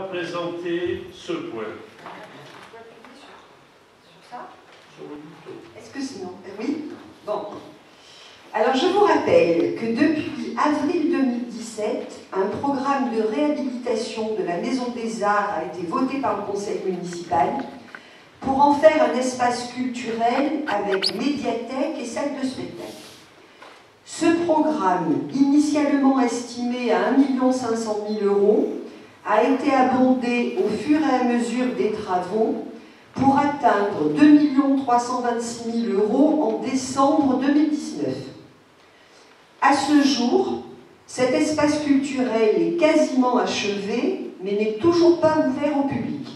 présenter ce point. Sur ça? Sur le bouton. Est-ce que sinon? Oui? Bon. Alors, je vous rappelle que depuis avril 2017, un programme de réhabilitation de la Maison des Arts a été voté par le conseil municipal pour en faire un espace culturel avec médiathèque et salle de spectacle. Ce programme, initialement estimé à 1 500 000 €, a été abondé au fur et à mesure des travaux pour atteindre 2 326 000 € en décembre 2019. À ce jour, cet espace culturel est quasiment achevé, mais n'est toujours pas ouvert au public.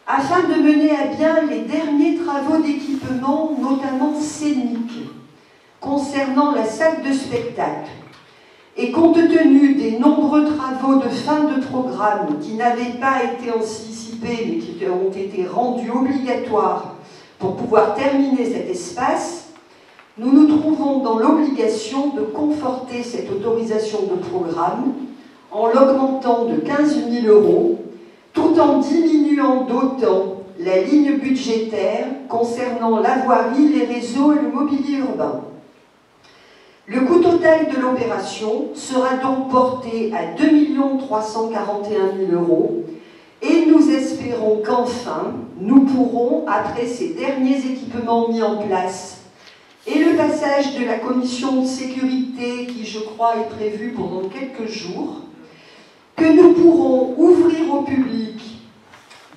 Afin de mener à bien les derniers travaux d'équipement, notamment scéniques, concernant la salle de spectacle, et compte tenu des nombreux travaux de fin de programme qui n'avaient pas été anticipés, mais qui ont été rendus obligatoires pour pouvoir terminer cet espace, nous nous trouvons dans l'obligation de conforter cette autorisation de programme en l'augmentant de 15 000 €, tout en diminuant d'autant la ligne budgétaire concernant la voirie, les réseaux et le mobilier urbain. Le coût total de l'opération sera donc porté à 2 341 000 € et nous espérons qu'enfin, nous pourrons, après ces derniers équipements mis en place et le passage de la commission de sécurité, qui je crois est prévu pendant quelques jours, que nous pourrons ouvrir au public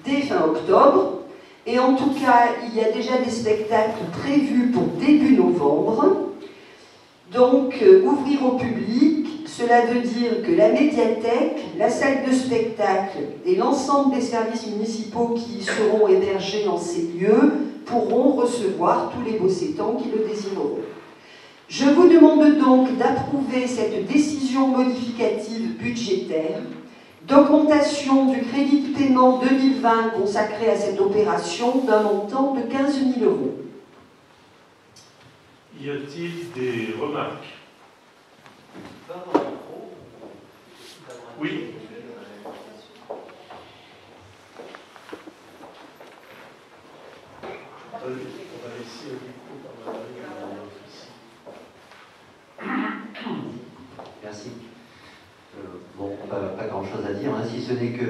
dès fin octobre, et en tout cas, il y a déjà des spectacles prévus pour début novembre. Donc, ouvrir au public, cela veut dire que la médiathèque, la salle de spectacle et l'ensemble des services municipaux qui y seront hébergés en ces lieux pourront recevoir tous les bossétans qui le désireront. Je vous demande donc d'approuver cette décision modificative budgétaire d'augmentation du crédit de paiement 2020 consacré à cette opération d'un montant de 15 000 €. Y a-t-il des remarques? Oui. On va laisser un micro par Madame. Merci. Bon, pas grand-chose à dire, hein, si ce n'est que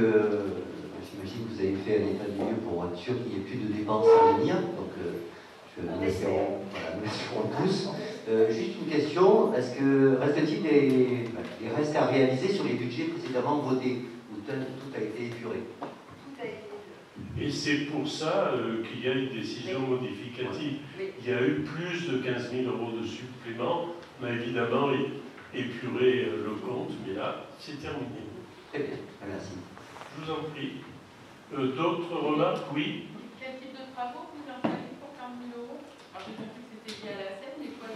j'imagine que vous avez fait un état des lieux pour être sûr qu'il n'y ait plus de dépenses à venir. Donc, nous l'espérons tous. Juste une question, est-ce que reste-t-il des restes à réaliser sur les budgets précédemment votés, où tout a été épuré? Et c'est pour ça qu'il y a une décision modificative. Il y a eu plus de 15 000 € de supplément. On a évidemment épuré le compte, mais là, c'est terminé. Très bien, merci. Je vous en prie. D'autres remarques? Oui. Quel type de travaux vous en faites pour 15 000 €? J'ai compris que c'était lié à la scène, mais quoi?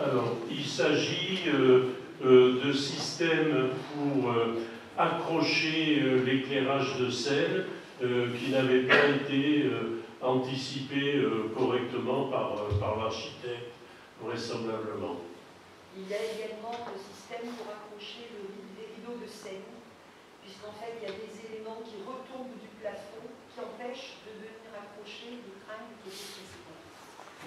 Alors, il s'agit de systèmes pour accrocher l'éclairage de scène qui n'avait pas été anticipé correctement par l'architecte, vraisemblablement. Il y a également le système pour accrocher les rideaux de scène, puisqu'en fait, il y a des éléments qui retombent du plafond qui empêchent de venir accrocher les tringles qui étaient précédents,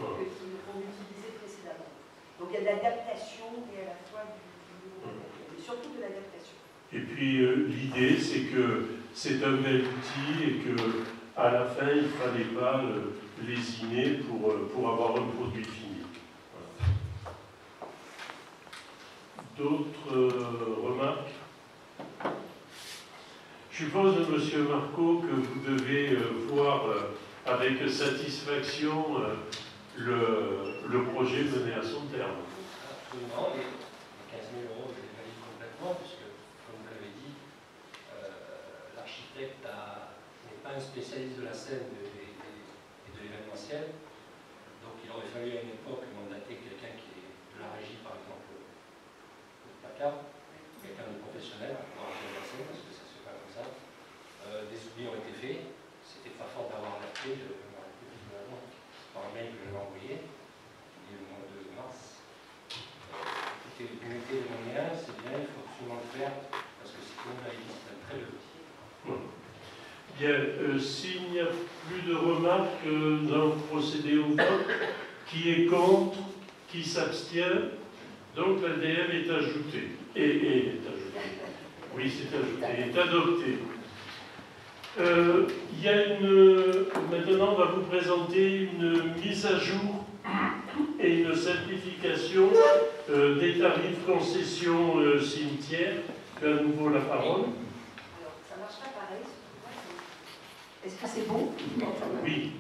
qu'on utilisait précédemment. Donc il y a de l'adaptation et à la fois et surtout de l'adaptation. Et puis l'idée, c'est que c'est un bel outil et qu'à la fin, il ne fallait pas lésiner pour avoir un produit fini. D'autres remarques? Je suppose, M. Marco, que vous devez voir avec satisfaction le projet mené à son terme. Absolument, les 15 000 €, je les valide complètement, puisque, comme vous l'avez dit, l'architecte n'est pas un spécialiste de la scène et de l'événementiel. Donc il aurait fallu à une époque mandater quelqu'un qui est de la régie, par exemple, de PACA, quelqu'un de professionnel pour gérer la scène, parce que ça ne se fait pas comme ça. Des oublis ont été faits, c'était pas fort d'avoir alerté, je vais m'arrêter par un mail que j'avais envoyé, le mois de mars. Écoutez, l'unité de moyens, c'est bien, il faut absolument le faire, parce que c'est comme on l'a dit, c'est un très bel outil. Bien, s'il n'y a plus de remarques, nous allons procéder au vote. Qui est contre? Qui s'abstient? Donc l'ADM est ajouté. Est ajouté. Oui, c'est ajouté. Est adopté. Il y a maintenant, on va vous présenter une mise à jour et une simplification des tarifs concession cimetière. Tu as à nouveau la parole. Alors, ça marche pas pareil. Est-ce que c'est bon? Oui.